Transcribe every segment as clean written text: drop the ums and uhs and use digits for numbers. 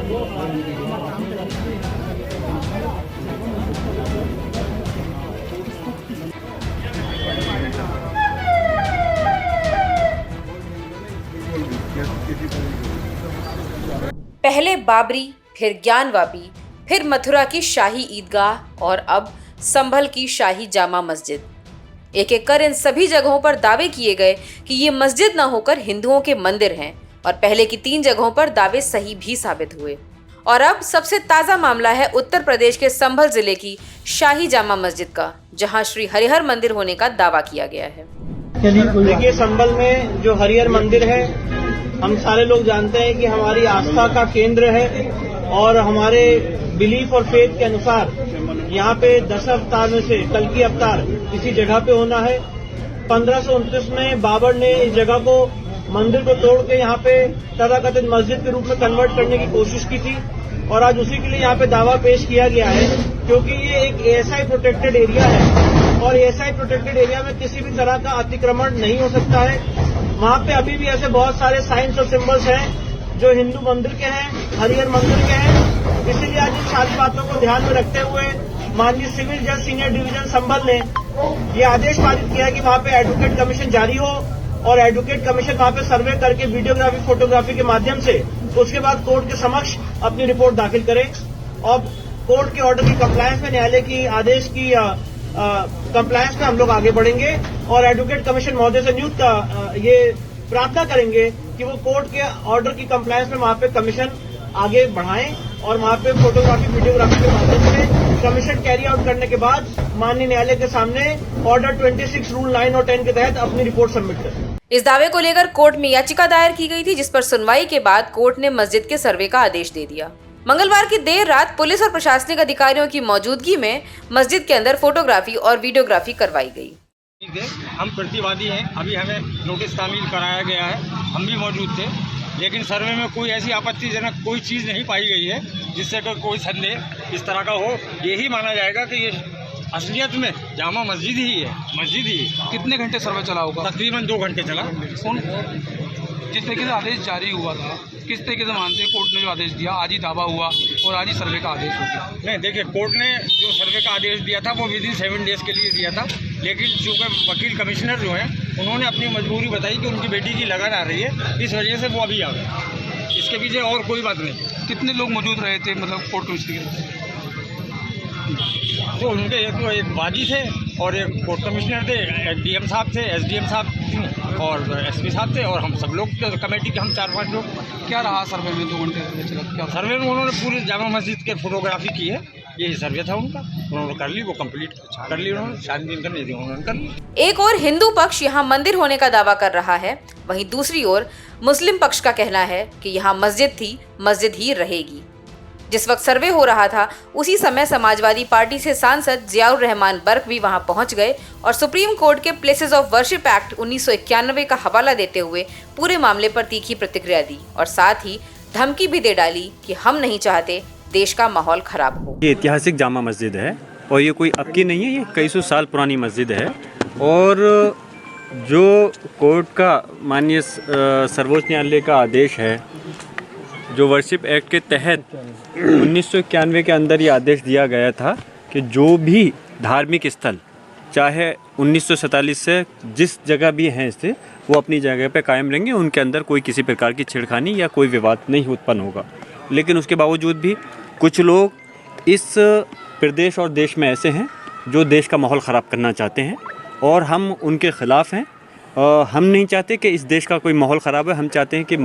पहले बाबरी, फिर ज्ञानवापी, फिर मथुरा की शाही ईदगाह और अब संभल की शाही जामा मस्जिद। एक एक कर इन सभी जगहों पर दावे किए गए कि ये मस्जिद न होकर हिंदुओं के मंदिर हैं और पहले की 3 जगहों पर दावे सही भी साबित हुए। और अब सबसे ताजा मामला है उत्तर प्रदेश के संभल जिले की शाही जामा मस्जिद का, जहां श्री हरिहर मंदिर होने का दावा किया गया है। देखिए, संभल में जो हरिहर मंदिर है, हम सारे लोग जानते हैं कि हमारी आस्था का केंद्र है और हमारे बिलीफ और फेथ के अनुसार यहाँ पे 10 अवतार में से कल की अवतार इसी जगह पे होना है। 1529 में बाबर ने इस जगह को, मंदिर को तोड़ के यहाँ पे तथाकथित मस्जिद के रूप में कन्वर्ट करने की कोशिश की थी और आज उसी के लिए यहाँ पे दावा पेश किया गया है, क्योंकि ये एक एएसआई प्रोटेक्टेड एरिया है और एएसआई प्रोटेक्टेड एरिया में किसी भी तरह का अतिक्रमण नहीं हो सकता है। वहाँ पे अभी भी ऐसे बहुत सारे साइंस और सिंबल्स हैं जो हिंदू मंदिर के हैं, हरिहर मंदिर के हैं। इसीलिए आज इन सारी बातों को ध्यान में रखते हुए माननीय सिविल जज सीनियर डिवीजन संभल ने ये आदेश पारित किया कि वहाँ पे एडवोकेट कमीशन जारी हो और एडवोकेट कमीशन वहाँ पे सर्वे करके वीडियोग्राफी, फोटोग्राफी के माध्यम से उसके बाद कोर्ट के समक्ष अपनी रिपोर्ट दाखिल करे और कोर्ट के ऑर्डर की कंप्लायंस में, न्यायालय की आदेश की कंप्लायंस में हम लोग आगे बढ़ेंगे और एडवोकेट कमीशन महोदय से नियुक्त ये प्रार्थना करेंगे कि वो कोर्ट के ऑर्डर की कंप्लायंस में वहाँ पे कमीशन आगे बढ़ाएं और वहाँ पे फोटोग्राफी, वीडियोग्राफी के माध्यम से कमीशन कैरी आउट करने के बाद माननीय न्यायालय के सामने ऑर्डर 26 रूल 9 और 10 के तहत अपनी रिपोर्ट सबमिट करें। इस दावे को लेकर कोर्ट में याचिका दायर की गई थी, जिस पर सुनवाई के बाद कोर्ट ने मस्जिद के सर्वे का आदेश दे दिया। मंगलवार की देर रात पुलिस और प्रशासनिक अधिकारियों की मौजूदगी में मस्जिद के अंदर फोटोग्राफी और वीडियोग्राफी करवाई गई। हम प्रतिवादी हैं, अभी हमें नोटिस तामील कराया गया है, हम भी मौजूद थे, लेकिन सर्वे में कोई ऐसी आपत्तिजनक कोई चीज़ नहीं पाई गई है जिससे कोई संदेह इस तरह का हो। यही माना जाएगा कि ये असलियत में जामा मस्जिद ही है, मस्जिद ही। कितने घंटे सर्वे चला होगा? तकरीबन 2 घंटे चला। जिस तरीके से आदेश जारी हुआ था, किस तरीके से मानते हैं कोर्ट ने जो आदेश दिया, आज ही दावा हुआ और आज ही सर्वे का आदेश हो गया? नहीं, देखिए, कोर्ट ने जो सर्वे का आदेश दिया था वो विदिन 7 डेज के लिए दिया था, लेकिन चूँकि वकील कमिश्नर जो हैं उन्होंने अपनी मजबूरी बताई कि उनकी बेटी की लगन आ रही है, इस वजह से वो अभी आ गए। इसके पीछे और कोई बात नहीं। कितने लोग मौजूद रहे थे, मतलब कोर्ट में? तो उनके एक वादी थे और एक कोर्ट कमिश्नर थे, डीएम साहब थे, एसडीएम साहब और एसपी साहब थे और हम सब लोग कमेटी के हम 4-5 लोग। क्या रहा सर्वे में 2 घंटे चला? क्या सर्वे में उन्होंने पूरी जामा मस्जिद के फोटोग्राफी की है, यही सर्वे था उनका, उन्होंने कर ली, वो कंप्लीट कर ली उन्होंने, शादी दिन करनी थी उन्होंने कर ली। एक और हिंदू पक्ष यहाँ मंदिर होने का दावा कर रहा है, वहीं दूसरी ओर मुस्लिम पक्ष का कहना है कि यहाँ मस्जिद थी, मस्जिद ही रहेगी। जिस वक्त सर्वे हो रहा था उसी समय समाजवादी पार्टी से सांसद जियाउर रहमान बर्क भी वहां पहुंच गए और सुप्रीम कोर्ट के प्लेसेस ऑफ वर्शिप एक्ट 1991 का हवाला देते हुए पूरे मामले पर तीखी प्रतिक्रिया दी और साथ ही धमकी भी दे डाली कि हम नहीं चाहते देश का माहौल खराब हो। ये ऐतिहासिक जामा मस्जिद है और ये कोई अब की नहीं है, ये कई सौ साल पुरानी मस्जिद है और जो कोर्ट का माननीय सर्वोच्च न्यायालय का आदेश है, जो वर्शिप एक्ट के तहत 1991 के अंदर ये आदेश दिया गया था कि जो भी धार्मिक स्थल चाहे 1947 से जिस जगह भी हैं इससे वो अपनी जगह पे कायम रहेंगे, उनके अंदर कोई किसी प्रकार की छेड़खानी या कोई विवाद नहीं उत्पन्न होगा। लेकिन उसके बावजूद भी कुछ लोग इस प्रदेश और देश में ऐसे हैं जो देश का माहौल ख़राब करना चाहते हैं और हम उनके ख़िलाफ़ हैं। हम नहीं चाहते कि इस देश का कोई माहौल ख़राब है, हम चाहते हैं कि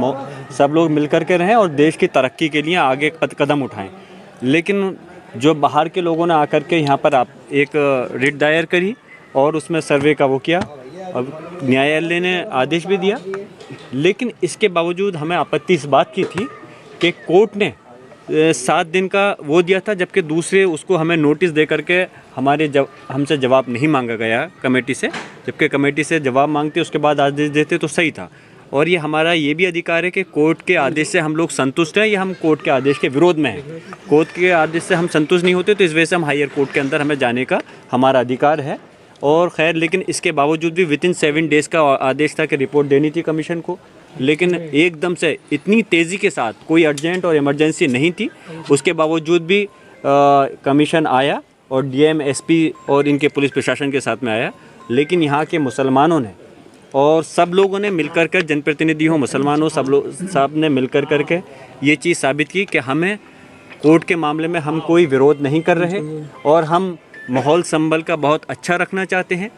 सब लोग मिलकर के रहें और देश की तरक्की के लिए आगे कदम उठाएं। लेकिन जो बाहर के लोगों ने आकर के यहाँ पर एक रिट दायर करी और उसमें सर्वे का वो किया और न्यायालय ने आदेश भी दिया, लेकिन इसके बावजूद हमें आपत्ति इस बात की थी कि कोर्ट ने 7 दिन का वो दिया था, जबकि दूसरे उसको हमें नोटिस दे करके हमसे जवाब नहीं मांगा गया कमेटी से, जबकि कमेटी से जवाब मांगते उसके बाद आदेश देते तो सही था। और ये हमारा ये भी अधिकार है कि कोर्ट के आदेश से हम लोग संतुष्ट हैं या हम कोर्ट के आदेश के विरोध में हैं। कोर्ट के आदेश से हम संतुष्ट नहीं होते तो इस वजह से हम हायर कोर्ट के अंदर हमें जाने का हमारा अधिकार है। और खैर, लेकिन इसके बावजूद भी विदिन 7 डेज़ का आदेश था कि रिपोर्ट देनी थी कमीशन को लेकिन एकदम से इतनी तेज़ी के साथ, कोई अर्जेंट और इमरजेंसी नहीं थी, उसके बावजूद भी कमीशन आया और डीएम, एसपी और इनके पुलिस प्रशासन के साथ में आया। लेकिन यहाँ के मुसलमानों ने और सब लोगों ने मिलकर कर, जनप्रतिनिधि हो, मुसलमान हो, सब ने मिलकर करके ये चीज़ साबित की कि हमें कोर्ट के मामले में हम कोई विरोध नहीं कर रहे और हम माहौल संभल का बहुत अच्छा रखना चाहते हैं।